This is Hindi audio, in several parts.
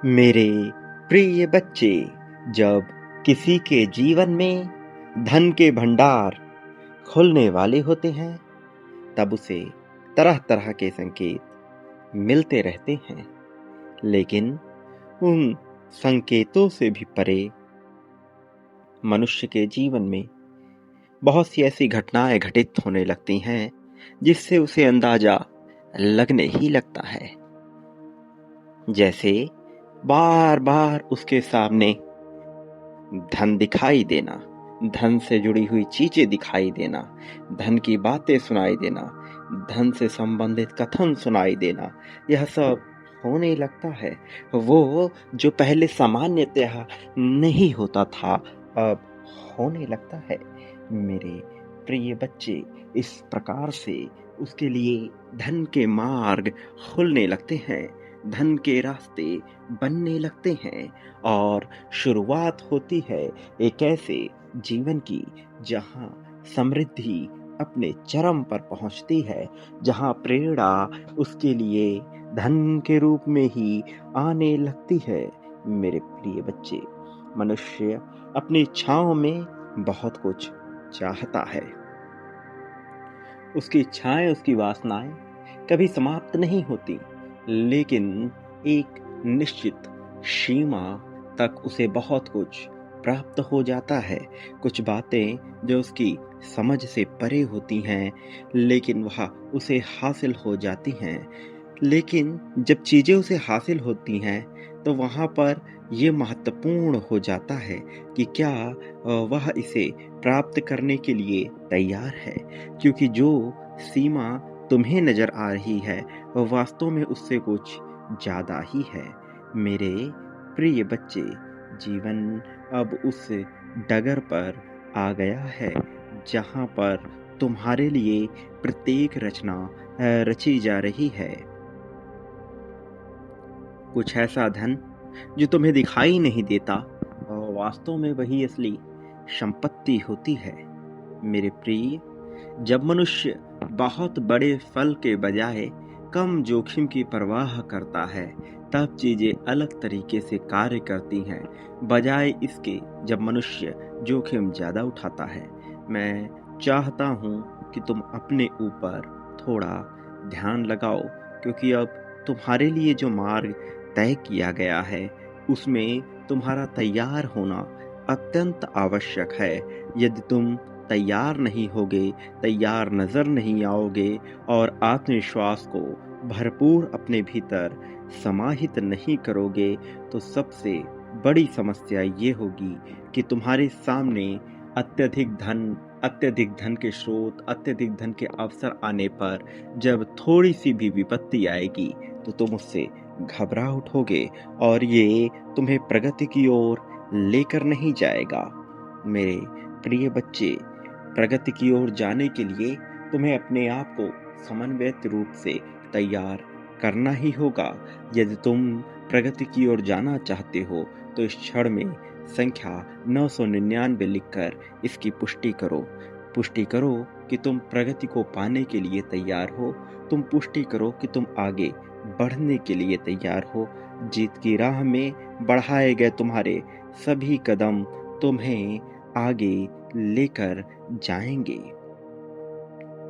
मेरे प्रिय बच्चे, जब किसी के जीवन में धन के भंडार खुलने वाले होते हैं, तब उसे तरह तरह के संकेत मिलते रहते हैं। लेकिन उन संकेतों से भी परे मनुष्य के जीवन में बहुत सी ऐसी घटनाएं घटित होने लगती हैं जिससे उसे अंदाजा लगने ही लगता है। जैसे बार बार उसके सामने धन दिखाई देना, धन से जुड़ी हुई चीजें दिखाई देना, धन की बातें सुनाई देना, धन से संबंधित कथन सुनाई देना, यह सब होने लगता है। वो जो पहले सामान्यतः नहीं होता था, अब होने लगता है। मेरे प्रिय बच्चे, इस प्रकार से उसके लिए धन के मार्ग खुलने लगते हैं, धन के रास्ते बनने लगते हैं और शुरुआत होती है एक ऐसे जीवन की जहां समृद्धि अपने चरम पर पहुंचती है, जहां प्रेरणा उसके लिए धन के रूप में ही आने लगती है। मेरे प्रिय बच्चे, मनुष्य अपनी इच्छाओं में बहुत कुछ चाहता है। उसकी इच्छाएं, उसकी वासनाएं कभी समाप्त नहीं होती, लेकिन एक निश्चित सीमा तक उसे बहुत कुछ प्राप्त हो जाता है। कुछ बातें जो उसकी समझ से परे होती हैं, लेकिन वह उसे हासिल हो जाती हैं। लेकिन जब चीजें उसे हासिल होती हैं, तो वहां पर यह महत्वपूर्ण हो जाता है कि क्या वह इसे प्राप्त करने के लिए तैयार है, क्योंकि जो सीमा तुम्हें नजर आ रही है वह वास्तव में उससे कुछ ज्यादा ही है। मेरे प्रिय बच्चे, जीवन अब उस डगर पर आ गया है जहां पर तुम्हारे लिए प्रत्येक रचना रची जा रही है। कुछ ऐसा धन जो तुम्हें दिखाई नहीं देता और वास्तव में वही असली संपत्ति होती है। मेरे प्रिय, जब मनुष्य बहुत बड़े फल के बजाय कम जोखिम की परवाह करता है, तब चीजें अलग तरीके से कार्य करती हैं, बजाय इसके जब मनुष्य जोखिम ज्यादा उठाता है। मैं चाहता हूं कि तुम अपने ऊपर थोड़ा ध्यान लगाओ, क्योंकि अब तुम्हारे लिए जो मार्ग तय किया गया है उसमें तुम्हारा तैयार होना अत्यंत आवश्यक है। यदि तुम तैयार नहीं होगे, तैयार नजर नहीं आओगे और आत्मविश्वास को भरपूर अपने भीतर समाहित नहीं करोगे, तो सबसे बड़ी समस्या ये होगी कि तुम्हारे सामने अत्यधिक धन के स्रोत, अत्यधिक धन के अवसर आने पर जब थोड़ी सी भी विपत्ति आएगी तो तुम उससे घबरा उठोगे और ये तुम्हें प्रगति की ओर लेकर नहीं जाएगा। मेरे प्रिय बच्चे, प्रगति की ओर जाने के लिए तुम्हें अपने आप को समन्वित रूप से तैयार करना ही होगा। यदि तुम प्रगति की ओर जाना चाहते हो तो इस क्षण में संख्या 999 लिखकर इसकी पुष्टि करो। पुष्टि करो कि तुम प्रगति को पाने के लिए तैयार हो। तुम पुष्टि करो कि तुम आगे बढ़ने के लिए तैयार हो। जीत की राह में बढ़ाए गए तुम्हारे सभी कदम तुम्हें आगे लेकर जाएंगे।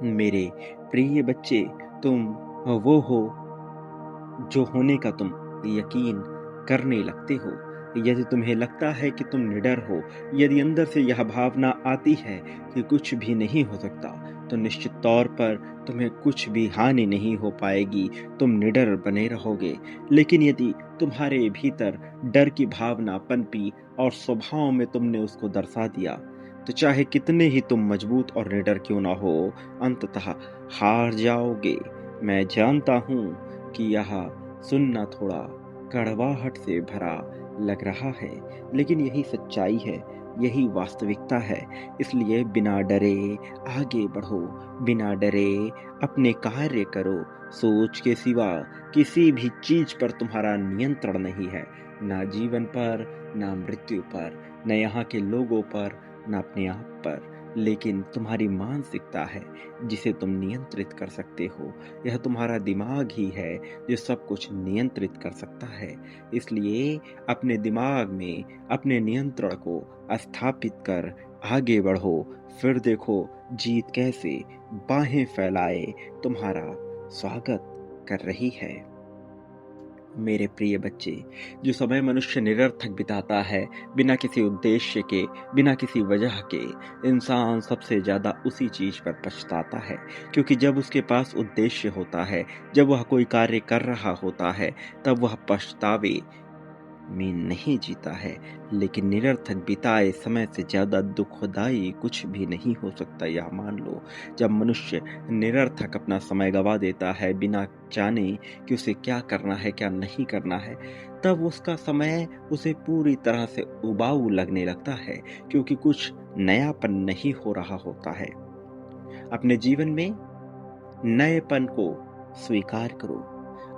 मेरे प्रिय बच्चे, तुम वो हो जो होने का तुम यकीन करने लगते हो। यदि तुम्हें लगता है कि तुम निडर हो, यदि अंदर से यह भावना आती है कि कुछ भी नहीं हो सकता, तो निश्चित तौर पर तुम्हें कुछ भी हानि नहीं हो पाएगी, तुम निडर बने रहोगे। लेकिन यदि तुम्हारे भीतर डर की भावना पनपी और स्वभाव में तुमने उसको दर्शा दिया, तो चाहे कितने ही तुम मजबूत और निडर क्यों ना हो, अंततः हार जाओगे। मैं जानता हूं कि यह सुनना थोड़ा कड़वाहट से भरा लग रहा है, लेकिन यही सच्चाई है, यही वास्तविकता है। इसलिए बिना डरे आगे बढ़ो, बिना डरे अपने कार्य करो। सोच के सिवा किसी भी चीज पर तुम्हारा नियंत्रण नहीं है, ना जीवन पर, ना मृत्यु पर, न यहाँ के लोगों पर, न अपने आप पर। लेकिन तुम्हारी मानसिकता है जिसे तुम नियंत्रित कर सकते हो। यह तुम्हारा दिमाग ही है जो सब कुछ नियंत्रित कर सकता है। इसलिए अपने दिमाग में अपने नियंत्रण को स्थापित कर आगे बढ़ो। फिर देखो जीत कैसे बाहें फैलाए तुम्हारा स्वागत कर रही है। मेरे प्रिय बच्चे, जो समय मनुष्य निरर्थक बिताता है, बिना किसी उद्देश्य के, बिना किसी वजह के, इंसान सबसे ज़्यादा उसी चीज़ पर पछताता है। क्योंकि जब उसके पास उद्देश्य होता है, जब वह कोई कार्य कर रहा होता है, तब वह पछतावे में नहीं जीता है। लेकिन निरर्थक बिताए समय से ज़्यादा दुखदाई कुछ भी नहीं हो सकता, यह मान लो। जब मनुष्य निरर्थक अपना समय गवा देता है बिना जाने कि उसे क्या करना है क्या नहीं करना है, तब उसका समय उसे पूरी तरह से उबाऊ लगने लगता है, क्योंकि कुछ नयापन नहीं हो रहा होता है। अपने जीवन में नएपन को स्वीकार करो,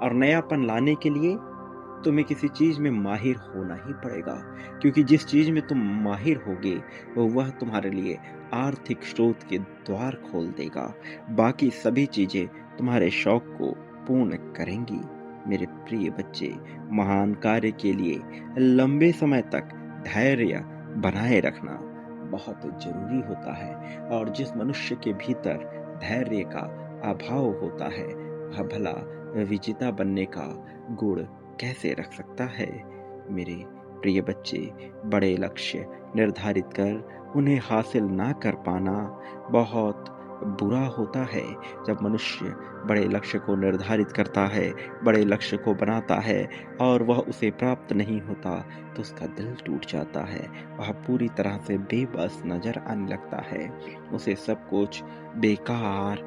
और नयापन लाने के लिए तुम्हें किसी चीज में माहिर होना ही पड़ेगा। क्योंकि जिस चीज में तुम माहिर होगे वह तुम्हारे लिए आर्थिक स्रोत के द्वार खोल देगा। बाकी सभी चीजें तुम्हारे शौक को पूर्ण करेंगी। मेरे प्रिय बच्चे, महान कार्य के लिए लंबे समय तक धैर्य बनाए रखना बहुत जरूरी होता है। और जिस मनुष्य के भीतर धैर्य का अभाव होता है, वह भला विजेता बनने का गुण कैसे रख सकता है। मेरे प्रिय बच्चे, बड़े लक्ष्य निर्धारित कर उन्हें हासिल ना कर पाना बहुत बुरा होता है। जब मनुष्य बड़े लक्ष्य को निर्धारित करता है, बड़े लक्ष्य को बनाता है, और वह उसे प्राप्त नहीं होता, तो उसका दिल टूट जाता है। वह पूरी तरह से बेबस नजर आने लगता है। उसे सब कुछ बेकार,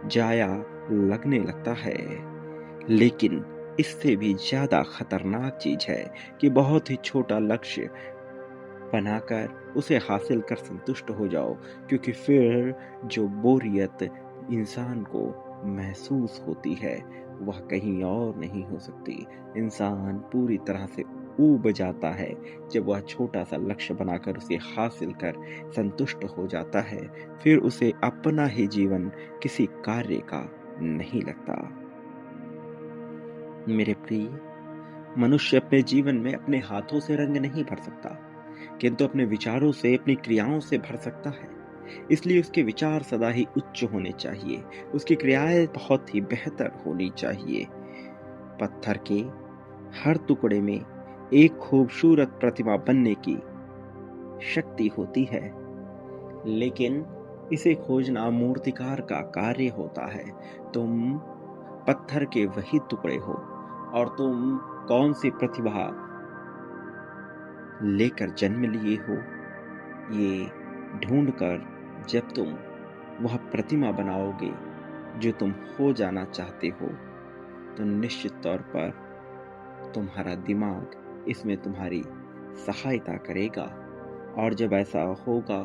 जाया लगने लगता है। लेकिन इससे भी ज्यादा खतरनाक चीज है कि बहुत ही छोटा लक्ष्य बनाकर उसे हासिल कर संतुष्ट हो जाओ। क्योंकि फिर जो बोरियत इंसान को महसूस होती है, वह कहीं और नहीं हो सकती। इंसान पूरी तरह से ऊब जाता है जब वह छोटा सा लक्ष्य बनाकर उसे हासिल कर संतुष्ट हो जाता है। फिर उसे अपना ही जीवन किसी कार्य का नहीं लगता। मेरे प्रिय, मनुष्य अपने जीवन में अपने हाथों से रंग नहीं भर सकता, किंतु अपने विचारों से, अपनी क्रियाओं से भर सकता है। इसलिए उसके विचार सदा ही उच्च होने चाहिए, उसकी क्रियाएं बहुत ही बेहतर होनी चाहिए। पत्थर के हर टुकड़े में एक खूबसूरत प्रतिमा बनने की शक्ति होती है, लेकिन इसे खोजना मूर्तिकार का कार्य होता है। तुम पत्थर के वही टुकड़े हो, और तुम कौन सी प्रतिभा लेकर जन्म लिए हो, ये ढूंढकर जब तुम वह प्रतिमा बनाओगे जो तुम हो जाना चाहते हो, तो निश्चित तौर पर तुम्हारा दिमाग इसमें तुम्हारी सहायता करेगा। और जब ऐसा होगा,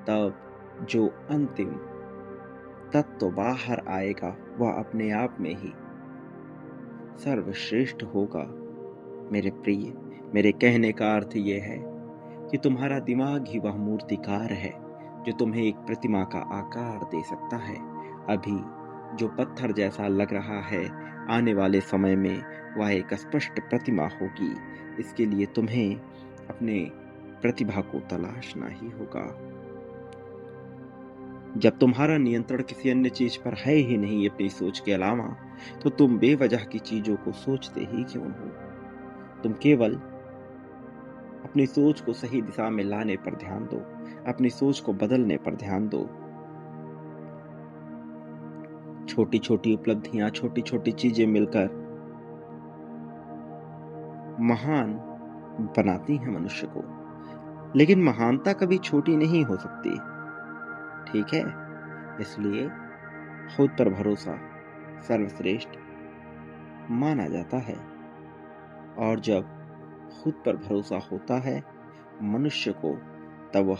तब जो अंतिम तत्व बाहर आएगा वह अपने आप में ही सर्वश्रेष्ठ होगा। मेरे प्रिय, मेरे कहने का अर्थ यह है कि तुम्हारा दिमाग ही वह मूर्तिकार है जो तुम्हें एक प्रतिमा का आकार दे सकता है। अभी जो पत्थर जैसा लग रहा है, आने वाले समय में वह एक स्पष्ट प्रतिमा होगी। इसके लिए तुम्हें अपने प्रतिभा को तलाशना ही होगा। जब तुम्हारा नियंत्रण किसी अन्य चीज पर है ही नहीं अपनी सोच के अलावा, तो तुम बेवजह की चीजों को सोचते ही क्यों हो। तुम केवल अपनी सोच को सही दिशा में लाने पर ध्यान दो, अपनी सोच को बदलने पर ध्यान दो। छोटी छोटी उपलब्धियां, छोटी छोटी चीजें मिलकर महान बनाती हैं मनुष्य को। लेकिन महानता कभी छोटी नहीं हो सकती, ठीक है। इसलिए खुद पर भरोसा सर्वश्रेष्ठ माना जाता है। और जब खुद पर भरोसा होता है मनुष्य को, तब वह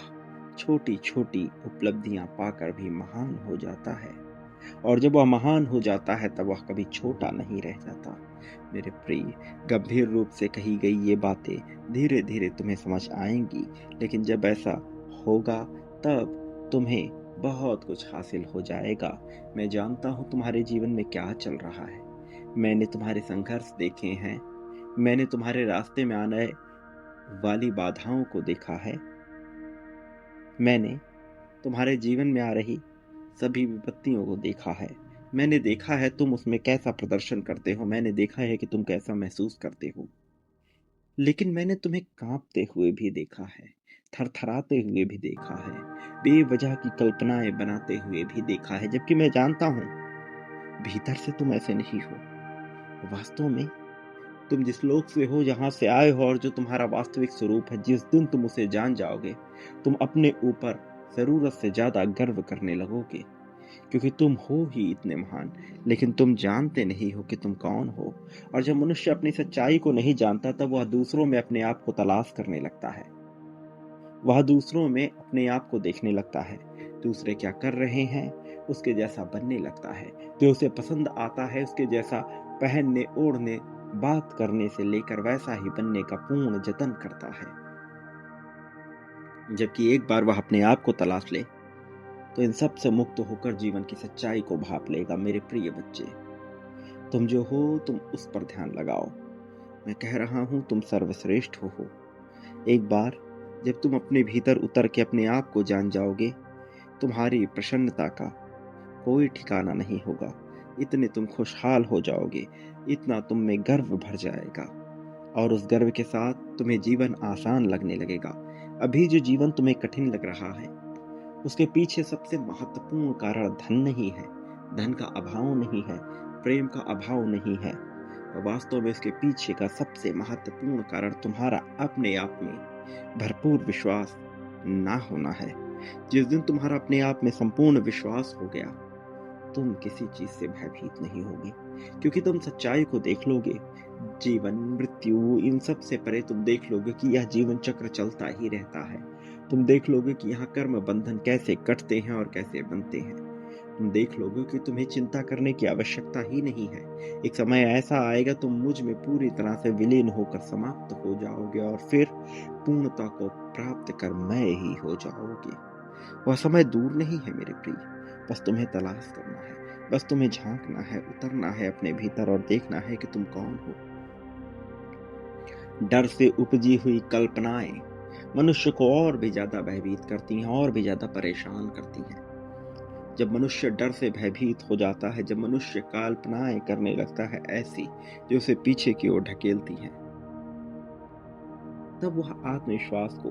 छोटी छोटी उपलब्धियां पाकर भी महान हो जाता है। और जब वह महान हो जाता है, तब वह कभी छोटा नहीं रह जाता। मेरे प्रिय, गंभीर रूप से कही गई ये बातें धीरे धीरे तुम्हें समझ आएंगी। लेकिन जब ऐसा होगा, तब तुम्हें बहुत कुछ हासिल हो जाएगा। मैं जानता हूँ तुम्हारे जीवन में क्या चल रहा है। मैंने तुम्हारे संघर्ष देखे हैं। मैंने तुम्हारे रास्ते में आने वाली बाधाओं को देखा है। मैंने तुम्हारे जीवन में आ रही सभी विपत्तियों को देखा है। मैंने देखा है तुम उसमें कैसा प्रदर्शन करते हो। मैंने देखा है कि तुम कैसा महसूस करते हो। लेकिन मैंने तुम्हें कांपते हुए भी देखा है, थरथराते हुए भी देखा है, बेवजह की कल्पनाएं बनाते हुए भी देखा है, जबकि मैं जानता हूं भीतर से तुम ऐसे नहीं हो। वास्तव में तुम जिस लोक से हो, जहां से आए हो और जो तुम्हारा वास्तविक स्वरूप है, जिस दिन तुम उसे जान जाओगे, तुम अपने ऊपर जरूरत से ज्यादा गर्व करने लगोगे, क्योंकि तुम हो ही इतने महान। लेकिन तुम जानते नहीं हो कि तुम कौन हो। और जब मनुष्य अपनी सच्चाई को नहीं जानता, तब वह दूसरों में अपने आप को तलाश करने लगता है। वह दूसरों में अपने आप को देखने लगता है। दूसरे क्या कर रहे हैं उसके जैसा बनने लगता है। जो उसे पसंद आता है उसके जैसा पहनने, ओढ़ने, बात करने से लेकर वैसा ही बनने का पूर्ण जतन करता है। जबकि एक बार वह अपने आप को तलाश ले तो इन सब से मुक्त होकर जीवन की सच्चाई को भाप लेगा। मेरे प्रिय बच्चे, तुम जो हो तुम उस पर ध्यान लगाओ। मैं कह रहा हूं तुम सर्वश्रेष्ठ हो। एक बार जब तुम अपने भीतर उतर के अपने आप को जान जाओगे, तुम्हारी प्रसन्नता का कोई ठिकाना नहीं होगा। इतने तुम खुशहाल हो जाओगे, इतना तुम में गर्व भर जाएगा, और उस गर्व के साथ तुम्हें जीवन आसान लगने लगेगा। अभी जो जीवन तुम्हें कठिन लग रहा है, उसके पीछे सबसे महत्वपूर्ण कारण धन नहीं है, धन का अभाव नहीं है, प्रेम का अभाव नहीं है। वास्तव में इसके पीछे का सबसे महत्वपूर्ण कारण तुम्हारा अपने आप में भरपूर विश्वास ना होना है। जिस दिन तुम्हारा अपने आप में संपूर्ण विश्वास हो गया, तुम किसी चीज से भयभीत नहीं होगे, क्योंकि तुम सच्चाई को देख लोगे। जीवन, मृत्यु, इन सब से परे तुम देख लोगे कि यह जीवन चक्र चलता ही रहता है। तुम देख लोगे कि यहाँ कर्म बंधन कैसे कटते हैं और कैसे बनते हैं। तुम देख लोगे कि तुम्हें चिंता करने की आवश्यकता ही नहीं है। एक समय ऐसा आएगा तुम मुझ में पूरी तरह से विलीन होकर समाप्त हो जाओगे, और फिर पूर्णता को प्राप्त कर मैं ही हो जाओगे। वह समय दूर नहीं है मेरे प्रिय। बस तुम्हें तलाश करना है, बस तुम्हें झांकना है, उतरना है अपने भीतर और देखना है कि तुम कौन हो। डर से उपजी हुई कल्पनाएं मनुष्य को और भी ज्यादा भयभीत करती हैं, और भी ज्यादा परेशान करती हैं। जब मनुष्य डर से भयभीत हो जाता है, जब मनुष्य कल्पनाएं करने लगता है ऐसी जो उसे पीछे की ओर ढकेलती हैं, तब वह आत्मविश्वास को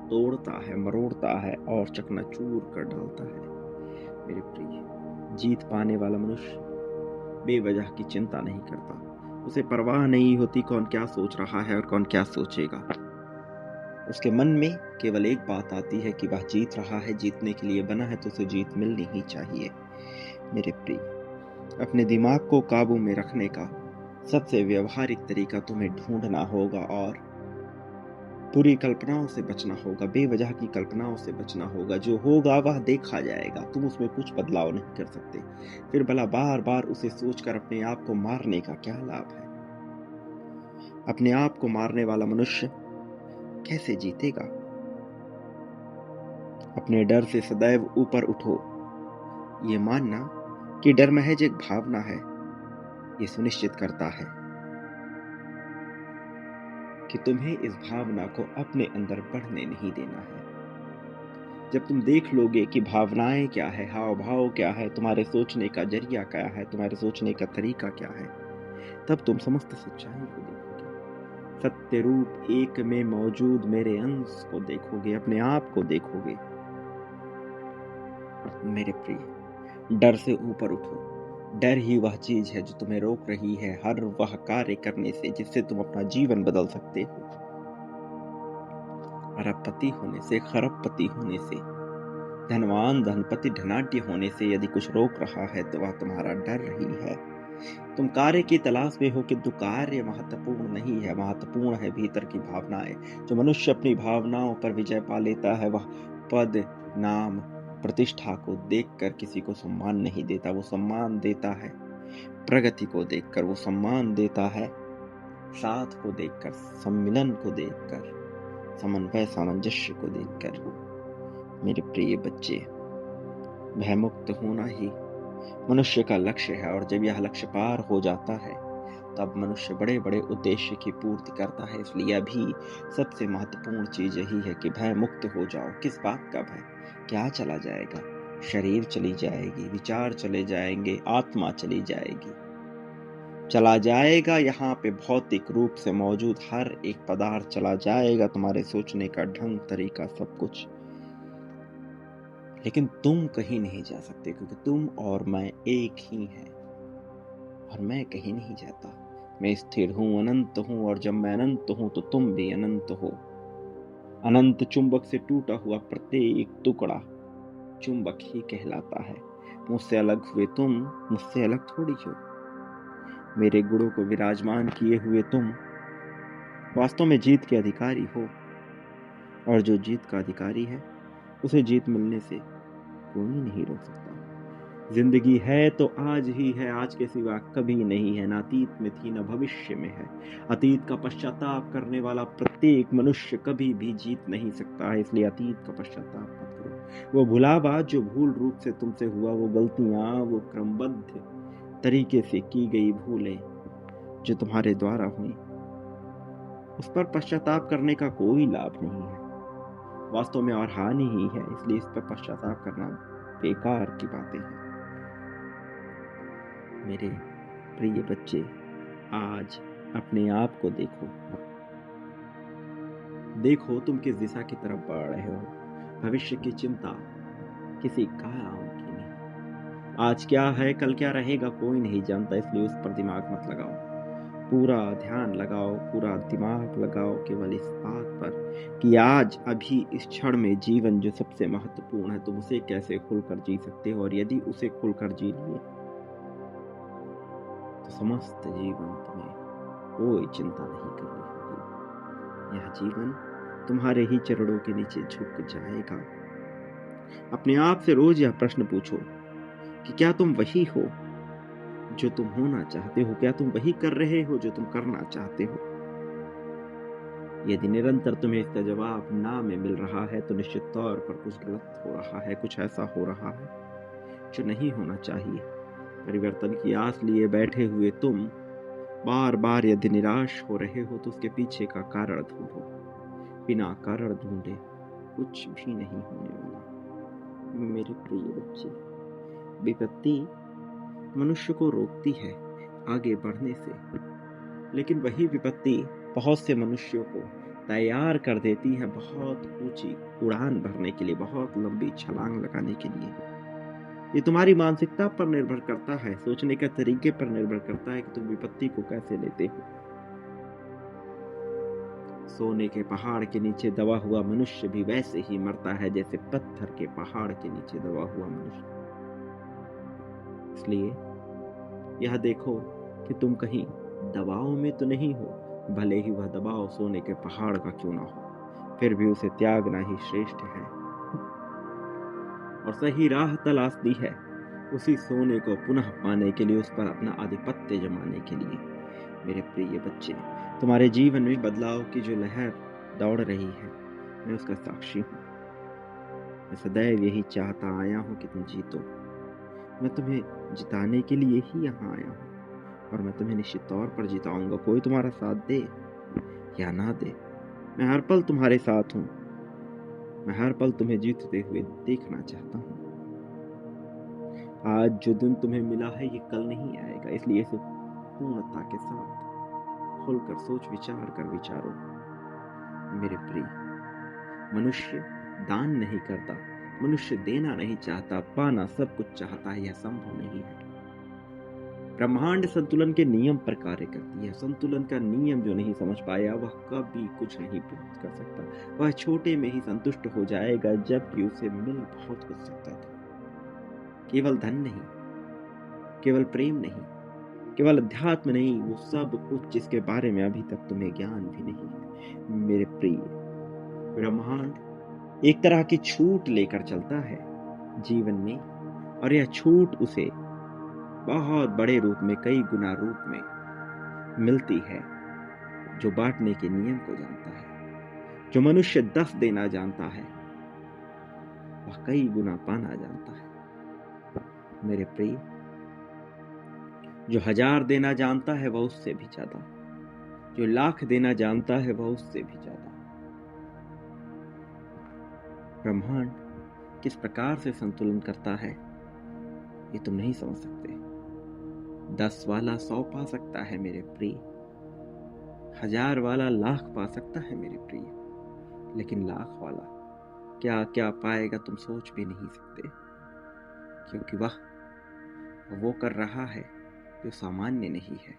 तोड़ता है, मरोड़ता है और चकनाचूर कर डालता है। मेरे प्रिय, जीत पाने वाला मनुष्य बेवजह की चिंता नहीं करता। उसे परवाह नहीं होती कौन क्या सोच रहा है और कौन क्या सोचेगा। उसके मन में केवल एक बात आती है कि वह जीत रहा है, जीतने के लिए बना है तो उसे जीत मिलनी ही चाहिए। मेरे प्रिय, अपने दिमाग को काबू में रखने का सबसे व्यवहारिक तरीका तुम्हें ढूंढना होगा, और बुरी कल्पनाओं से बचना होगा, बेवजह की कल्पनाओं से बचना होगा। जो होगा वह देखा जाएगा, तुम उसमें कुछ बदलाव नहीं कर सकते। फिर भला बार बार उसे सोचकर अपने आप को मारने का क्या लाभ है। अपने आप को मारने वाला मनुष्य कैसे जीतेगा। अपने डर से सदैव ऊपर उठो। ये मानना कि डर महज एक भावना है, ये सुनिश्चित करता है कि तुम्हें इस भावना को अपने अंदर बढ़ने नहीं देना है। जब तुम देख लोगे कि भावनाएं क्या है, हाव भाव क्या है, तुम्हारे सोचने का जरिया क्या है, तुम्हारे सोचने का तरीका क्या है, तब तुम समस्त सच्चाई को देखोगे। सत्य रूप एक में मौजूद मेरे अंश को देखोगे, अपने आप को देखोगे। मेरे प्रिय, डर से ऊपर उठो। डर ही वह चीज है जो तुम्हें रोक रही है हर वह कार्य करने से जिससे तुम अपना जीवन बदल सकते हो। अरबपति होने से, खरबपति होने से, धनवान, धनपति, धनाढ्य होने से यदि कुछ रोक रहा है तो वह तुम्हारा डर ही है। तुम कार्य की तलाश में हो किंतु कार्य महत्वपूर्ण नहीं है, महत्वपूर्ण है भीतर की भावनाएं। जो मनुष्य अपनी भावनाओं पर विजय पा लेता है, वह पद, नाम, प्रतिष्ठा को देखकर किसी को सम्मान नहीं देता। वो सम्मान देता है प्रगति को देखकर, वो सम्मान देता है साथ को देखकर, सम्मिलन को देखकर, समन्वय, सामंजस्य को देखकर। मेरे प्रिय बच्चे, भयमुक्त होना ही मनुष्य का लक्ष्य है, और जब यह लक्ष्य पार हो जाता है तब मनुष्य बड़े बड़े उद्देश्य की पूर्ति करता है। इसलिए अभी सबसे महत्वपूर्ण चीज यही है कि भय मुक्त हो जाओ। किस बात का भय? क्या चला जाएगा? शरीर चली जाएगी, विचार चले जाएंगे, आत्मा चली जाएगी, चला जाएगा यहाँ पे भौतिक रूप से मौजूद हर एक पदार्थ चला जाएगा, तुम्हारे सोचने का ढंग, तरीका, सब कुछ। लेकिन तुम कहीं नहीं जा सकते, क्योंकि तुम और मैं एक ही हैं, और मैं कहीं नहीं जाता। मैं स्थिर हूँ, अनंत हूँ, और जब मैं अनंत हूँ तो तुम भी अनंत हो। अनंत चुंबक से टूटा हुआ प्रत्येक टुकड़ा चुंबक ही कहलाता है। मुझसे अलग हुए तुम मुझसे अलग थोड़ी हो। मेरे गुणों को विराजमान किए हुए तुम वास्तव में जीत के अधिकारी हो, और जो जीत का अधिकारी है उसे जीत मिलने से कोई नहीं रोक सकता। जिंदगी है तो आज ही है, आज के सिवा कभी नहीं है, ना अतीत में थी ना भविष्य में है। अतीत का पश्चाताप करने वाला प्रत्येक मनुष्य कभी भी जीत नहीं सकता है, इसलिए अतीत का पश्चाताप मत करो। वो भुला बात जो भूल रूप से तुमसे हुआ, वो गलतियां, वो क्रमबद्ध तरीके से की गई भूलें जो तुम्हारे द्वारा हुई, उस पर पश्चाताप करने का कोई लाभ नहीं है, वास्तव में और हानि ही है। इसलिए इस पर पश्चाताप करना बेकार की बातें हैं। मेरे प्रिय बच्चे, आज अपने आप को देखो। देखो तुम किस दिशा की तरफ बढ़ रहे हो। भविष्य की चिंता किसी काम की नहीं। आज क्या है, कल क्या रहेगा, कोई नहीं जानता, इसलिए उस पर दिमाग मत लगाओ। पूरा ध्यान लगाओ, पूरा दिमाग लगाओ केवल इस बात पर कि आज अभी इस क्षण में जीवन जो सबसे महत्वपूर्ण है, तुम उसे कैसे खुलकर जी सकते हो। और यदि उसे खुलकर जी लिए तो समस्त जीवन तुम्हें कोई चिंता नहीं करनी होगी। यह जीवन तुम्हारे ही चरणों के नीचे झुक जाएगा। अपने आप से रोज यह प्रश्न पूछो कि क्या तुम वही हो जो तुम होना चाहते हो? क्या तुम वही कर रहे हो जो तुम करना चाहते हो? यदि निरंतर तुम्हें इसका जवाब ना में मिल रहा है तो निश्चित तौर पर कुछ गलत हो रहा है, कुछ ऐसा हो रहा है जो नहीं होना चाहिए। परिवर्तन की आस लिए बैठे हुए तुम बार बार यदि निराश हो रहे हो तो उसके पीछे का कारण ढूंढो। बिना कारण ढूंढे कुछ भी नहीं होने वाला। मेरे प्रिय बच्चे, विपत्ति मनुष्य को रोकती है आगे बढ़ने से, लेकिन वही विपत्ति बहुत से मनुष्यों को तैयार कर देती है बहुत ऊंची उड़ान भरने के लिए, बहुत लंबी छलांग लगाने के लिए। ये तुम्हारी मानसिकता पर निर्भर करता है, सोचने के तरीके पर निर्भर करता है कि तुम विपत्ति को कैसे लेते हो। सोने के पहाड़ के नीचे दबा हुआ मनुष्य भी वैसे ही मरता है जैसे पत्थर के पहाड़ के नीचे दबा हुआ मनुष्य। इसलिए यह देखो कि तुम कहीं दबाव में तो नहीं हो, भले ही वह दबाव सोने के पहाड़ का क्यों ना हो, फिर भी उसे त्यागना ही श्रेष्ठ है। और सही राह तलाशनी है उसी सोने को पुनः पाने के लिए, उस पर अपना आधिपत्य जमाने के लिए। मेरे प्रिय बच्चे, तुम्हारे जीवन में बदलाव की जो लहर दौड़ रही है, मैं उसका साक्षी हूँ। मैं सदैव यही चाहता आया हूँ कि तुम जीतो। मैं तुम्हें जिताने के लिए ही यहाँ आया हूँ, और मैं तुम्हें निश्चित तौर पर जिताऊंगा। कोई तुम्हारा साथ दे या ना दे, मैं हर पल तुम्हारे साथ हूँ। मैं हर पल तुम्हें जीतते हुए देखना चाहता हूँ। आज जो दिन तुम्हें मिला है ये कल नहीं आएगा, इसलिए इसे पूर्णता के साथ खुलकर सोच विचार कर विचारो। मेरे प्रिय, मनुष्य दान नहीं करता, मनुष्य देना नहीं चाहता, पाना सब कुछ चाहता है। यह संभव नहीं है। ब्रह्मांड संतुलन के नियम पर कार्य करती है। संतुलन का नियम जो नहीं समझ पाया वह कभी कुछ नहीं प्राप्त कर सकता। वह छोटे में ही संतुष्ट हो जाएगा, जबकि उसे मिल बहुत कुछ सकता था। केवल धन नहीं, केवल प्रेम नहीं, केवल अध्यात्म नहीं, वो सब कुछ जिसके बारे में अभी तक तुम्हें ज्ञान भी नहीं है। मेरे प्रिय, ब्रह्मांड एक तरह की छूट लेकर चलता है जीवन में, और यह छूट उसे बहुत बड़े रूप में, कई गुना रूप में मिलती है। जो बांटने के नियम को जानता है, जो मनुष्य 10 देना जानता है, वह कई गुना पाना जानता है। मेरे प्रिय, जो 1000 देना जानता है वह उससे भी ज्यादा, जो 1,00,000 देना जानता है वह उससे भी ज्यादा। ब्रह्मांड किस प्रकार से संतुलन करता है ये तुम नहीं समझ सकते। 10 वाला 100 पा सकता है मेरे प्रिय, 1000 वाला 1,00,000 पा सकता है मेरे प्रिय, लेकिन 1,00,000 वाला क्या क्या पाएगा तुम सोच भी नहीं सकते, क्योंकि वह वो कर रहा है जो सामान्य नहीं है।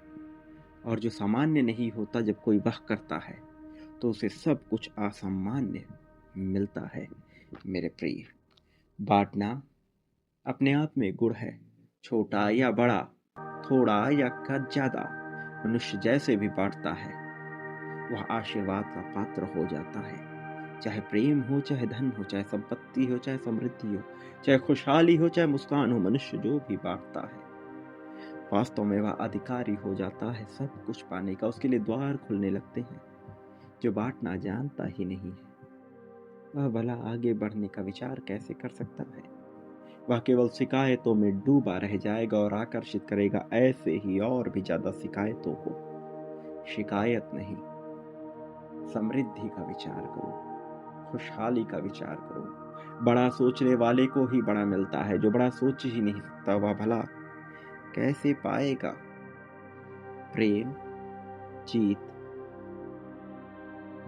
और जो सामान्य नहीं होता, जब कोई वह करता है तो उसे सब कुछ असामान्य मिलता है मेरे प्रिय। बांटना अपने आप में गुण है, छोटा या बड़ा, थोड़ा या ज्यादा। मनुष्य जैसे भी बांटता है वह आशीर्वाद का पात्र हो जाता है। चाहे प्रेम हो, चाहे धन हो, चाहे संपत्ति हो, चाहे समृद्धि हो, चाहे खुशहाली हो, चाहे मुस्कान हो, मनुष्य जो भी बांटता है वास्तव में वह अधिकारी हो जाता है सब कुछ पाने का। उसके लिए द्वार खुलने लगते हैं। जो बांटना जानता ही नहीं है वह भला आगे बढ़ने का विचार कैसे कर सकता है। वह केवल शिकायतों में डूबा रह जाएगा और आकर्षित करेगा ऐसे ही और भी ज्यादा शिकायतों को। शिकायत नहीं, समृद्धि का विचार करो, खुशहाली का विचार करो। बड़ा सोचने वाले को ही बड़ा मिलता है, जो बड़ा सोच ही नहीं सकता वह भला कैसे पाएगा। प्रेम, जीत,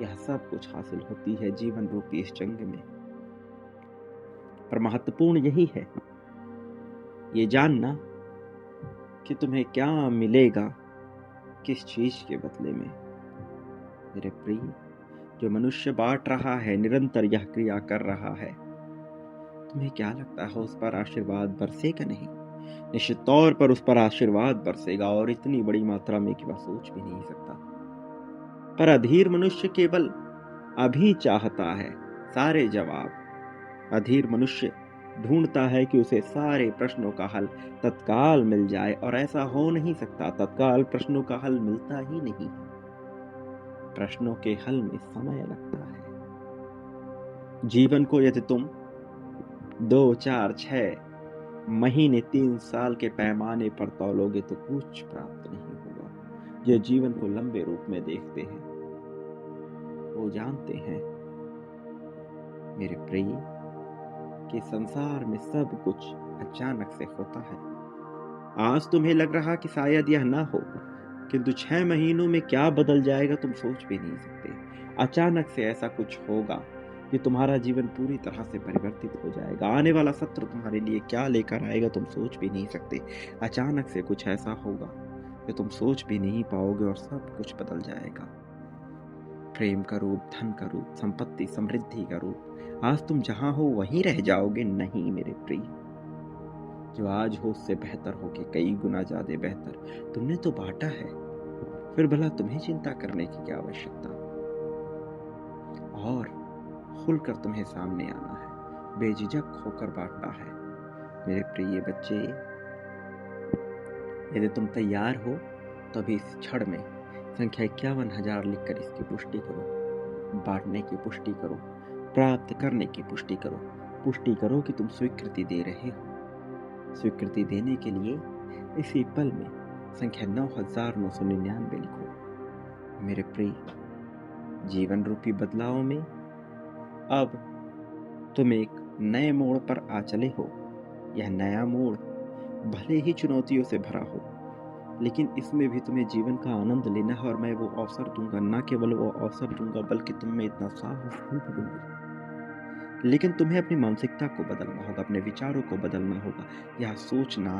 यह सब कुछ हासिल होती है जीवन रूपी इस जंग में। पर महत्वपूर्ण यही है ये जानना कि तुम्हें क्या मिलेगा किस चीज के बदले में। मेरे प्रिय, जो मनुष्य बांट रहा है, निरंतर यह क्रिया कर रहा है, तुम्हें क्या लगता है उस पर आशीर्वाद बरसेगा नहीं? निश्चित तौर पर उस पर आशीर्वाद बरसेगा, और इतनी बड़ी मात्रा में कि वह सोच भी नहीं सकता। पर अधीर मनुष्य केवल अभी चाहता है सारे जवाब। अधीर मनुष्य ढूंढता है कि उसे सारे प्रश्नों का हल तत्काल मिल जाए, और ऐसा हो नहीं सकता। तत्काल प्रश्नों का हल मिलता ही नहीं है। प्रश्नों के हल में समय लगता है। जीवन को यदि तुम 2, 4, 6 महीने, 3 साल के पैमाने पर तौलोगे तो कुछ प्राप्त नहीं होगा। जो जीवन को लंबे रूप में देखते हैं वो जानते हैं मेरे प्रिय कि संसार में सब कुछ अचानक से होता है। आज तुम्हें लग रहा कि शायद यह ना हो, किंतु 6 महीनों में क्या बदल जाएगा तुम सोच भी नहीं सकते। अचानक से ऐसा कुछ होगा कि तुम्हारा जीवन पूरी तरह से परिवर्तित हो जाएगा। आने वाला सत्र तुम्हारे लिए क्या लेकर आएगा तुम सोच भी नहीं सकते। अचानक से कुछ ऐसा होगा कि तुम सोच भी नहीं पाओगे और सब कुछ बदल जाएगा। प्रेम का रूप, धन का रूप, संपत्ति, समृद्धि का रूप। आज तुम जहां हो वहीं रह जाओगे? नहीं मेरे प्रिय, जो आज हो उससे बेहतर हो कि कई गुना ज्यादा बेहतर। तुमने तो बांटा है, फिर भला तुम्हें चिंता करने की क्या आवश्यकता। और खुलकर तुम्हें सामने आना है, बेझिझक होकर बांटना है। मेरे प्रिय बच्चे, यदि तुम तैयार हो तो अभी इस क्षण में संख्या 51,000 लिखकर इसकी पुष्टि करो, बांटने की पुष्टि करो, प्राप्त करने की पुष्टि करो। पुष्टि करो कि तुम स्वीकृति दे रहे हो। स्वीकृति देने के लिए इसी पल में संख्या 9,999 लिखो। मेरे प्रिय, जीवन रूपी बदलाव में अब तुम एक नए मोड़ पर आ चले हो। यह नया मोड़ भले ही चुनौतियों से भरा हो, लेकिन इसमें भी तुम्हें जीवन का आनंद लेना है। और मैं वो अवसर दूंगा, न केवल वो अवसर दूंगा बल्कि तुम में इतना साहस भी दूंगा। लेकिन तुम्हें अपनी मानसिकता को बदलना होगा, अपने विचारों को बदलना होगा। यह सोचना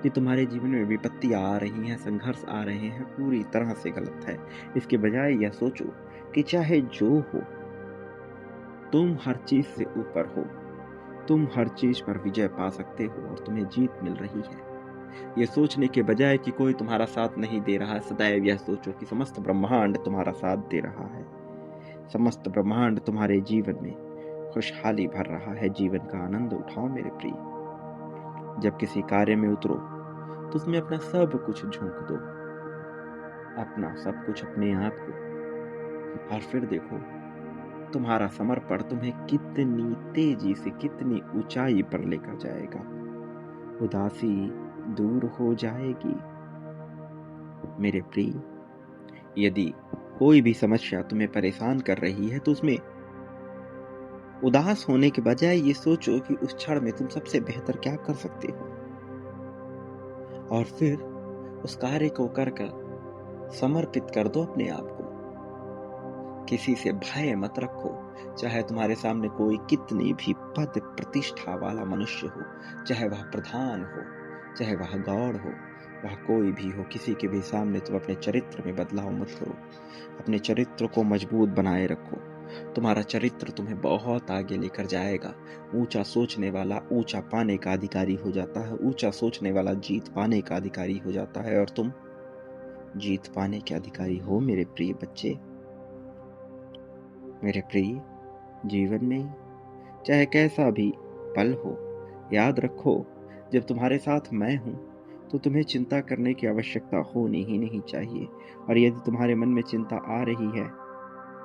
कि तुम्हारे जीवन में विपत्तियां आ रही हैं, संघर्ष आ रहे हैं, पूरी तरह से गलत है। इसके बजाय यह सोचो कि चाहे जो हो, तुम हर चीज से ऊपर हो। तुम हर चीज पर विजय पा सकते हो और तुम्हें जीत मिल रही है। यह सोचने के बजाय कि कोई तुम्हारा साथ नहीं दे रहा है, सदैव यह सोचो कि समस्त ब्रह्मांड तुम्हारा साथ दे रहा है। समस्त ब्रह्मांड तुम्हारे जीवन में खुशहाली भर रहा है। जीवन का आनंद उठाओ मेरे प्रिय। जब किसी कार्य में उतरो तो उसमें अपना सब कुछ झोंक दो, अपना सब कुछ, अपने आप को। और फिर देखो तुम्हारा समर्पण तुम्हें कितनी तेजी से, कितनी ऊंचाई पर लेकर जाएगा। उदासी दूर हो जाएगी। मेरे प्रिय, यदि कोई भी समस्या तुम्हें परेशान कर रही है तो उसमें उदास होने के बजाय ये सोचो कि उस क्षण में तुम सबसे बेहतर क्या कर सकते हो, और फिर उस कार्य को कर समर्पित कर दो अपने आप को। किसी से भय मत रखो, चाहे तुम्हारे सामने कोई कितनी भी पद प्रतिष्ठा वाला मनुष्य हो, चाहे वह प्रधान हो, चाहे वह गौड़ हो, वह कोई भी हो, किसी के भी सामने तुम अपने चरित्र में बदलाव मत करो। अपने चरित्र को मजबूत बनाए रखो। तुम्हारा चरित्र तुम्हें बहुत आगे लेकर जाएगा। ऊंचा सोचने वाला ऊंचा पाने का अधिकारी हो जाता है, ऊंचा सोचने वाला जीत पाने का अधिकारी हो जाता है, और तुम जीत पाने के अधिकारी हो मेरे प्रिय बच्चे। मेरे प्रिय, जीवन में चाहे कैसा भी पल हो, याद रखो, जब तुम्हारे साथ मैं हूं तो तुम्हें चिंता करने की आवश्यकता होनी ही नहीं चाहिए। और यदि तुम्हारे मन में चिंता आ रही है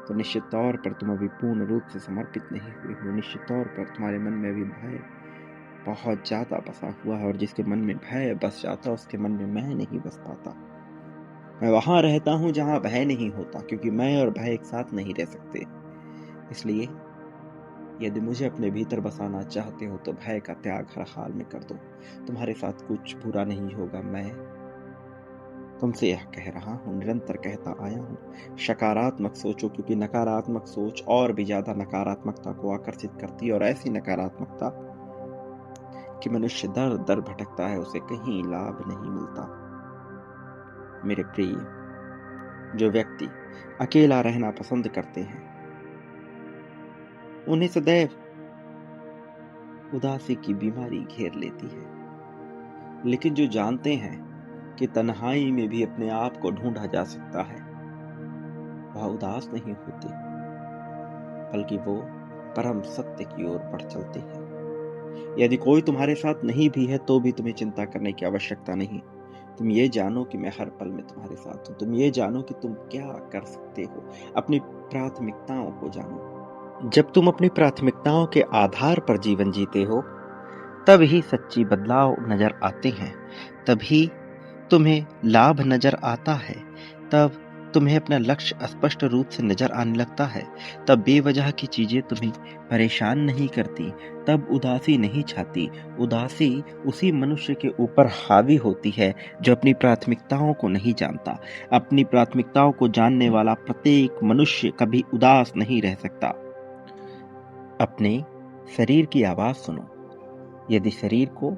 तो निश्चित तौर पर तुम अभी पूर्ण रूप से समर्पित नहीं हुए हो। निश्चित तौर पर तुम्हारे मन में अभी भय बहुत ज्यादा बसा हुआ है, और जिसके मन में भय बस जाता उसके मन में मैं नहीं बस पाता। मैं वहां रहता हूं जहां भय नहीं होता, क्योंकि मैं और भय एक साथ नहीं रह सकते। इसलिए यदि मुझे अपने भीतर बसाना चाहते हो तो भय का त्याग हर हाल में कर दो। तुम्हारे साथ कुछ बुरा नहीं होगा। मैं तुमसे यह कह रहा हूं, निरंतर कहता आया हूं, सकारात्मक सोचो, क्योंकि नकारात्मक सोच और भी ज्यादा नकारात्मकता को आकर्षित करती है, और ऐसी नकारात्मकता कि मनुष्य दर दर भटकता है, उसे कहीं लाभ नहीं मिलता। मेरे प्रिय, जो व्यक्ति अकेला रहना पसंद करते हैं उन्हें सदैव उदासी की बीमारी घेर लेती है, लेकिन जो जानते हैं कि तन्हाई में भी अपने आप को ढूंढा जा सकता है, वह उदास नहीं होते, बल्कि वो परम सत्य की ओर बढ़ चलते हैं। यदि कोई तुम्हारे साथ नहीं भी है तो भी तुम्हें चिंता करने की आवश्यकता नहीं। तुम ये जानो कि मैं हर पल में तुम्हारे साथ हूं। तुम ये जानो कि तुम क्या कर सकते हो। अपनी प्राथमिकताओं को जानो। जब तुम अपनी प्राथमिकताओं के आधार पर जीवन जीते हो, तब ही सच्ची बदलाव नजर आते हैं, तभी तुम्हें लाभ नजर आता है, तब तुम्हें अपना लक्ष्य स्पष्ट रूप से नजर आने लगता है, तब बेवजह की चीजें तुम्हें परेशान नहीं करती, तब उदासी नहीं छाती। उदासी उसी मनुष्य के ऊपर हावी होती है जो अपनी प्राथमिकताओं को नहीं जानता। अपनी प्राथमिकताओं को जानने वाला प्रत्येक मनुष्य कभी उदास नहीं रह सकता। अपने शरीर की आवाज सुनो। यदि शरीर को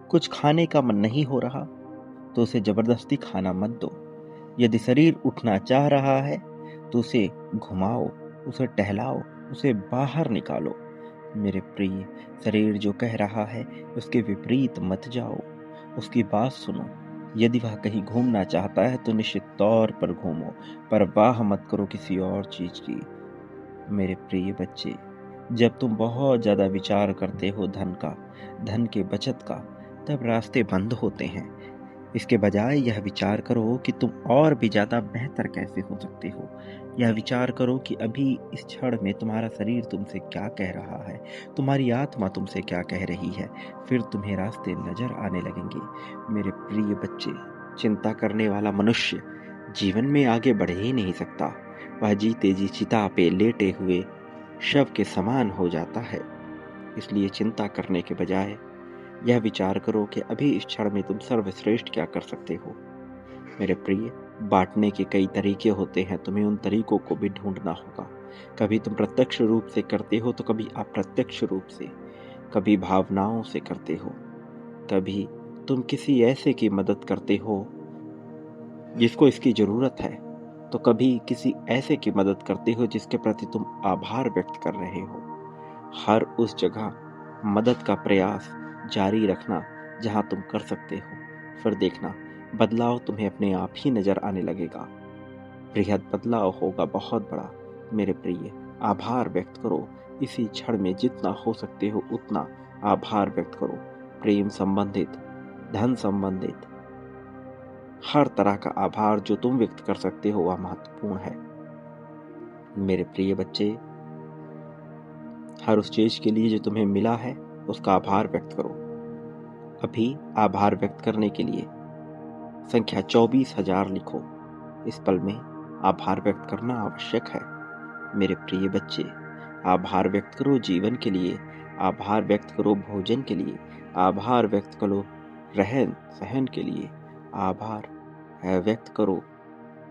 कुछ खाने का मन नहीं हो रहा तो उसे जबरदस्ती खाना मत दो। यदि शरीर उठना चाह रहा है तो उसे घुमाओ, उसे टहलाओ, उसे बाहर निकालो। मेरे प्रिय, शरीर जो कह रहा है उसके विपरीत मत जाओ, उसकी बात सुनो। यदि वह कहीं घूमना चाहता है तो निश्चित तौर पर घूमो, परवाह मत करो किसी और चीज की। मेरे प्रिय बच्चे, जब तुम बहुत ज्यादा विचार करते हो धन का, धन के बचत का, तब रास्ते बंद होते हैं। इसके बजाय यह विचार करो कि तुम और भी ज्यादा बेहतर कैसे हो सकते हो। यह विचार करो कि अभी इस क्षण में तुम्हारा शरीर तुमसे क्या कह रहा है, तुम्हारी आत्मा तुमसे क्या कह रही है। फिर तुम्हें रास्ते नजर आने लगेंगे। मेरे प्रिय बच्चे, चिंता करने वाला मनुष्य जीवन में आगे बढ़ ही नहीं सकता। वह जीते जी चिता पे लेटे हुए शव के समान हो जाता है। इसलिए चिंता करने के बजाय यह विचार करो कि अभी इस क्षण में तुम सर्वश्रेष्ठ क्या कर सकते हो। मेरे प्रिय, बांटने के कई तरीके होते हैं, तुम्हें उन तरीकों को भी ढूंढना होगा। कभी तुम प्रत्यक्ष रूप से करते हो तो कभी अप्रत्यक्ष रूप से, कभी भावनाओं से करते हो, कभी तुम किसी ऐसे की मदद करते हो जिसको इसकी जरूरत है, तो कभी किसी ऐसे की मदद करते हो जिसके प्रति तुम आभार व्यक्त कर रहे हो। हर उस जगह मदद का प्रयास जारी रखना जहां तुम कर सकते हो। फिर देखना बदलाव तुम्हें अपने आप ही नजर आने लगेगा। बृहद बदलाव होगा, बहुत बड़ा। मेरे प्रिय, आभार व्यक्त करो। इसी क्षण में जितना हो सकते हो उतना आभार व्यक्त करो। प्रेम संबंधित, धन संबंधित, हर तरह का आभार जो तुम व्यक्त कर सकते हो वह महत्वपूर्ण है। मेरे प्रिय बच्चे, हर उस चीज के लिए जो तुम्हें मिला है उसका आभार व्यक्त करो। अभी आभार व्यक्त करने के लिए संख्या 24,000 लिखो। इस पल में आभार व्यक्त करना आवश्यक है। मेरे प्रिय बच्चे, आभार व्यक्त करो जीवन के लिए, आभार व्यक्त करो भोजन के लिए, आभार व्यक्त करो रहन सहन के लिए, आभार व्यक्त करो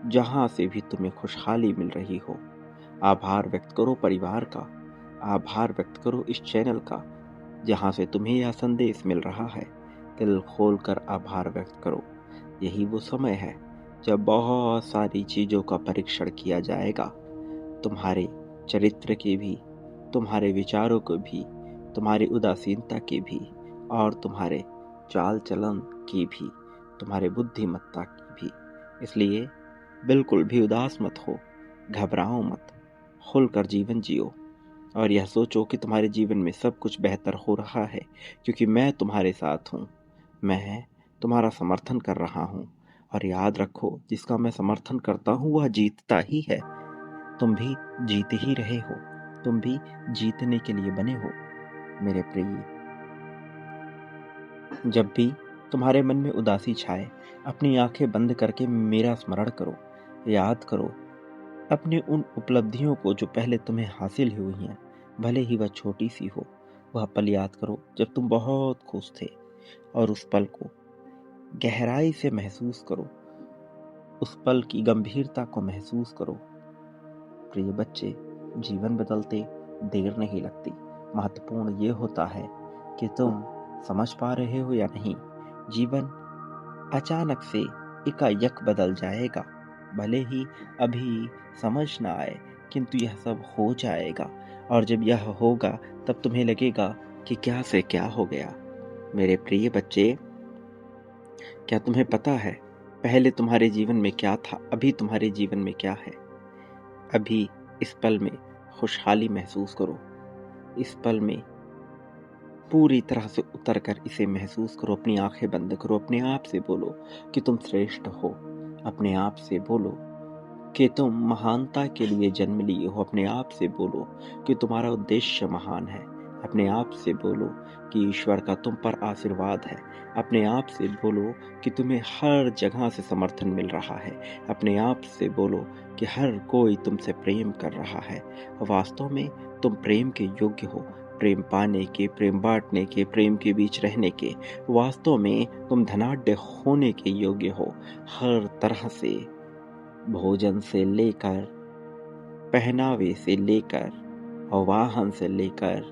जहाँ से भी तुम्हें खुशहाली मिल रही हो। आभार व्यक्त करो परिवार का, आभार व्यक्त करो इस चैनल का जहाँ से तुम्हें यह संदेश मिल रहा है। दिल खोलकर आभार व्यक्त करो। यही वो समय है जब बहुत सारी चीज़ों का परीक्षण किया जाएगा, तुम्हारे चरित्र के भी, तुम्हारे विचारों को भी, तुम्हारी उदासीनता के भी, और तुम्हारे चाल चलन की भी, तुम्हारे बुद्धिमत्ता की भी। इसलिए बिल्कुल भी उदास मत हो, घबराओ मत, खुलकर जीवन जियो और यह सोचो कि तुम्हारे जीवन में सब कुछ बेहतर हो रहा है, क्योंकि मैं तुम्हारे साथ हूँ। मैं तुम्हारा समर्थन कर रहा हूँ और याद रखो, जिसका मैं समर्थन करता हूँ वह जीतता ही है। तुम भी जीत ही रहे हो, तुम भी जीतने के लिए बने हो। मेरे प्रिय, जब भी तुम्हारे मन में उदासी छाए, अपनी आंखें बंद करके मेरा स्मरण करो। याद करो अपनी उन उपलब्धियों को जो पहले तुम्हें हासिल हुई हैं, भले ही वह छोटी सी हो। वह पल याद करो जब तुम बहुत खुश थे, और उस पल को गहराई से महसूस करो, उस पल की गंभीरता को महसूस करो। प्रिय बच्चे, जीवन बदलते देर नहीं लगती। महत्वपूर्ण ये होता है कि तुम समझ पा रहे हो या नहीं। जीवन अचानक से एकाएक बदल जाएगा, भले ही अभी समझ ना आए, किंतु यह सब हो जाएगा। और जब यह होगा तब तुम्हें लगेगा कि क्या से क्या हो गया। मेरे प्रिय बच्चे, क्या तुम्हें पता है पहले तुम्हारे जीवन में क्या था, अभी तुम्हारे जीवन में क्या है? अभी इस पल में खुशहाली महसूस करो। इस पल में पूरी तरह से उतर कर इसे महसूस करो। अपनी आंखें बंद करो, अपने आप से बोलो कि तुम श्रेष्ठ हो। अपने आप से बोलो कि तुम महानता के लिए जन्म लिए हो। अपने आप से बोलो कि तुम्हारा उद्देश्य महान है। अपने आप से बोलो कि ईश्वर का तुम पर आशीर्वाद है। अपने आप से बोलो कि तुम्हें हर जगह से समर्थन मिल रहा है। अपने आप से बोलो कि हर कोई तुमसे प्रेम कर रहा है। वास्तव में तुम प्रेम के योग्य हो, प्रेम पाने के, प्रेम बांटने के, प्रेम के बीच रहने के। वास्तव में तुम धनाढ्य होने के योग्य हो। हर तरह से, भोजन से लेकर, पहनावे से लेकर, वाहन से लेकर,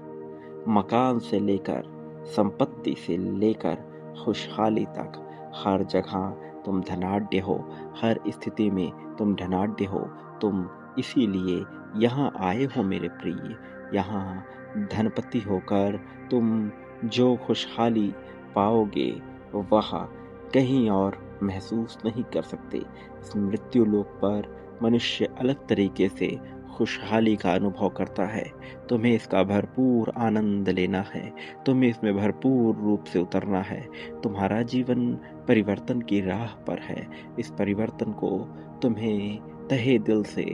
मकान से लेकर, संपत्ति से लेकर, खुशहाली तक, हर जगह तुम धनाढ्य हो। हर स्थिति में तुम धनाढ्य हो। तुम इसीलिए यहाँ आए हो मेरे प्रिय। यहाँ धनपति होकर तुम जो खुशहाली पाओगे वह कहीं और महसूस नहीं कर सकते। इस मृत्यु लोक पर मनुष्य अलग तरीके से खुशहाली का अनुभव करता है। तुम्हें इसका भरपूर आनंद लेना है, तुम्हें इसमें भरपूर रूप से उतरना है। तुम्हारा जीवन परिवर्तन की राह पर है। इस परिवर्तन को तुम्हें तहे दिल से,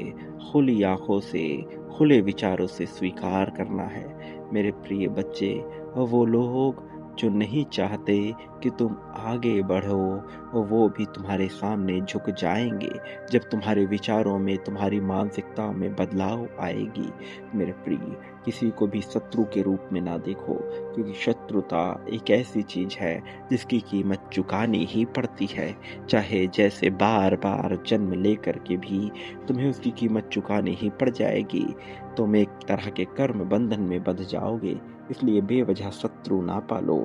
खुली आंखों से, खुले विचारों से स्वीकार करना है। मेरे प्रिय बच्चे, वो लोग जो नहीं चाहते कि तुम आगे बढ़ो, वो भी तुम्हारे सामने झुक जाएंगे जब तुम्हारे विचारों में, तुम्हारी मानसिकता में बदलाव आएगी। मेरे प्रिय, किसी को भी शत्रु के रूप में ना देखो, क्योंकि शत्रुता एक ऐसी चीज है जिसकी कीमत चुकानी ही पड़ती है। चाहे जैसे बार बार जन्म लेकर के भी तुम्हें उसकी कीमत चुकानी ही पड़ जाएगी। तुम एक तरह के कर्म बंधन में बंध जाओगे। इसलिए बेवजह शत्रु ना पालो।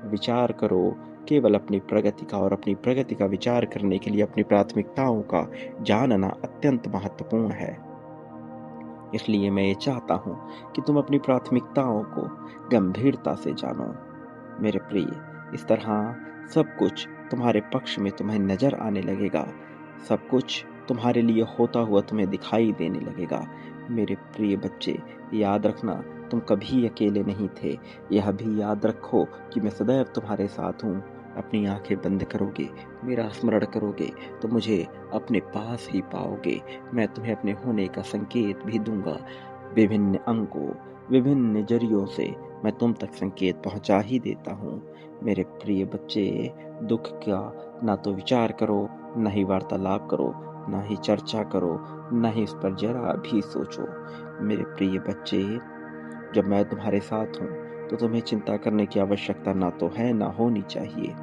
विचार करो केवल अपनी प्रगति का, और अपनी प्रगति का विचार करने के लिए अपनी प्राथमिकताओं का जानना अत्यंत महत्वपूर्ण है। इसलिए मैं ये चाहता हूँ कि तुम अपनी प्राथमिकताओं को गंभीरता से जानो। मेरे प्रिय, इस तरह सब कुछ तुम्हारे पक्ष में तुम्हें नजर आने लगेगा। सब कुछ तुम्हारे लिए होता हुआ तुम्हें दिखाई देने लगेगा। मेरे प्रिय बच्चे, याद रखना, तुम कभी अकेले नहीं थे। यह भी याद रखो कि मैं सदैव तुम्हारे साथ हूँ। अपनी आंखें बंद करोगे, मेरा स्मरण करोगे, तो मुझे अपने पास ही पाओगे। मैं तुम्हें अपने होने का संकेत भी दूंगा। विभिन्न अंकों, विभिन्न ज़रियों से मैं तुम तक संकेत पहुँचा ही देता हूँ। मेरे प्रिय बच्चे, दुःख का ना तो विचार करो, ना ही वार्तालाप करो, ना ही चर्चा करो, ना ही इस पर ज़रा भी सोचो। मेरे प्रिय बच्चे, जब मैं तुम्हारे साथ हूँ, तो तुम्हें चिंता करने की आवश्यकता ना तो है, ना होनी चाहिए।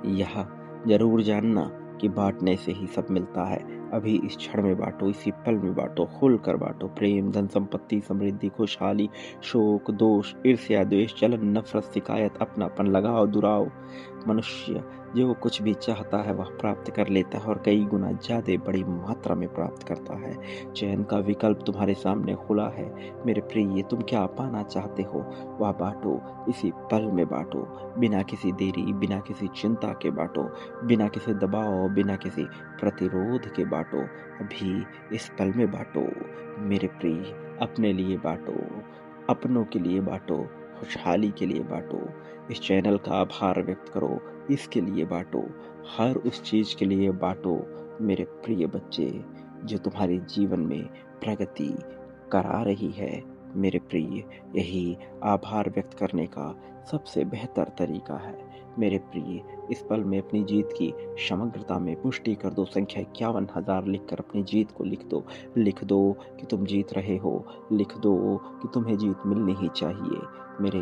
यह ज़रूर जानना कि बाँटने से ही सब मिलता है। अभी इस क्षण में बाँटो, इसी पल में बाँटो, खुलकर बाँटो। प्रेम, धन संपत्ति, समृद्धि, खुशहाली, शोक, दोष, ईर्ष्या, द्वेष, जलन, नफ़रत, शिकायत, अपनापन, लगाव, दुराव। मनुष्य जो कुछ भी चाहता है वह प्राप्त कर लेता है और कई गुना ज़्यादा बड़ी मात्रा में प्राप्त करता है। चयन का विकल्प तुम्हारे सामने खुला है। मेरे प्रिय, तुम क्या पाना चाहते हो वह बाँटो, इसी पल में बाँटो। बिना किसी देरी, बिना किसी चिंता के बाँटो, बिना किसी दबाव, बिना किसी प्रतिरोध के बाँटो। अभी इस पल में बाँटो। मेरे प्रिय, अपने लिए बाँटो, अपनों के लिए बाँटो, खुशहाली के लिए बाँटो। इस चैनल का आभार व्यक्त करो, इसके लिए बाँटो, हर उस चीज़ के लिए बाँटो। मेरे प्रिय बच्चे, जो तुम्हारे जीवन में प्रगति करा रही है। मेरे प्रिय, यही आभार व्यक्त करने का सबसे बेहतर तरीका है। मेरे प्रिय, इस पल में अपनी जीत की समग्रता में पुष्टि कर दो। संख्या 51,000 लिखकर अपनी जीत को लिख दो। लिख दो कि तुम जीत रहे हो। लिख दो कि तुम्हें जीत मिलनी ही चाहिए। मेरे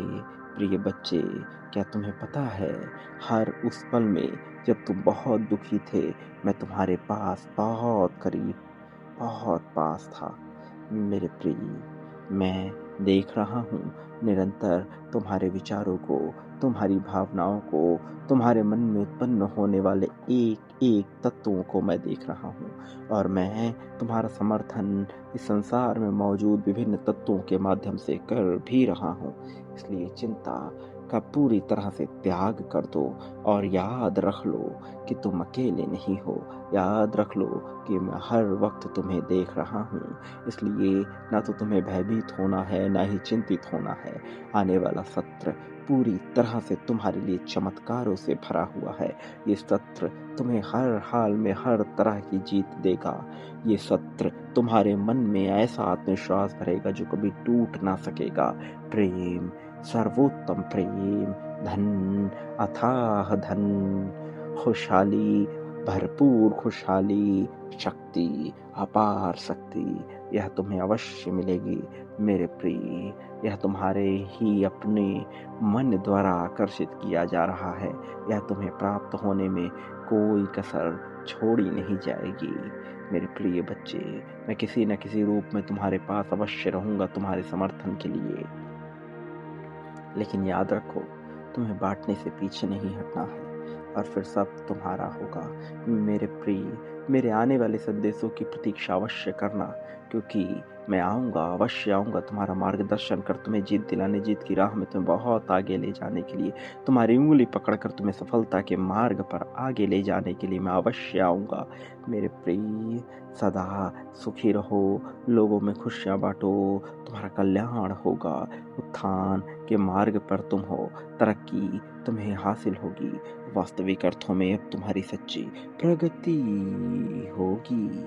प्रिय बच्चे, क्या तुम्हें पता है, हर उस पल में जब तुम बहुत दुखी थे, मैं तुम्हारे पास बहुत करीब, बहुत पास था। मेरे प्रिय, मैं देख रहा हूँ निरंतर तुम्हारे विचारों को, तुम्हारी भावनाओं को, तुम्हारे मन में उत्पन्न होने वाले एक-एक तत्वों को मैं देख रहा हूँ और मैं तुम्हारा समर्थन इस संसार में मौजूद विभिन्न तत्वों के माध्यम से कर भी रहा हूँ। इसलिए चिंता का पूरी तरह से त्याग कर दो और याद रख लो कि तुम अकेले नहीं हो। याद रख लो कि मैं हर वक्त तुम्हें देख रहा हूँ। इसलिए ना तो तुम्हें भयभीत होना है, ना ही चिंतित होना है। आने वाला सत्र पूरी तरह से तुम्हारे लिए चमत्कारों से भरा हुआ है। ये सत्र तुम्हें हर हाल में हर तरह की जीत देगा। ये सत्र तुम्हारे मन में ऐसा आत्मविश्वास भरेगा जो कभी टूट ना सकेगा। प्रेम, सर्वोत्तम प्रेम, धन, अथाह धन, खुशहाली, भरपूर खुशहाली, शक्ति, अपार शक्ति, यह तुम्हें अवश्य मिलेगी। मेरे प्रिय, यह तुम्हारे ही अपने मन द्वारा आकर्षित किया जा रहा है। यह तुम्हें प्राप्त होने में कोई कसर छोड़ी नहीं जाएगी। मेरे प्रिय बच्चे, मैं किसी न किसी रूप में तुम्हारे पास अवश्य रहूँगा तुम्हारे समर्थन के लिए। लेकिन याद रखो, तुम्हें बाँटने से पीछे नहीं हटना है और फिर सब तुम्हारा होगा। मेरे प्रिय, मेरे आने वाले संदेशों की प्रतीक्षा अवश्य करना, क्योंकि मैं आऊँगा, अवश्य आऊँगा तुम्हारा मार्गदर्शन कर, तुम्हें जीत दिलाने, जीत की राह में तुम्हें बहुत आगे ले जाने के लिए, तुम्हारी उँगली पकड़कर तुम्हें सफलता के मार्ग पर आगे ले जाने के लिए मैं अवश्य आऊँगा। मेरे प्रिय, सदा सुखी रहो, लोगों में खुशियाँ बाँटो, तुम्हारा कल्याण होगा, उत्थान के मार्ग पर तुम हो, तरक्की तुम्हें हासिल होगी। वास्तविक अर्थों में अब तुम्हारी सच्ची प्रगति होगी।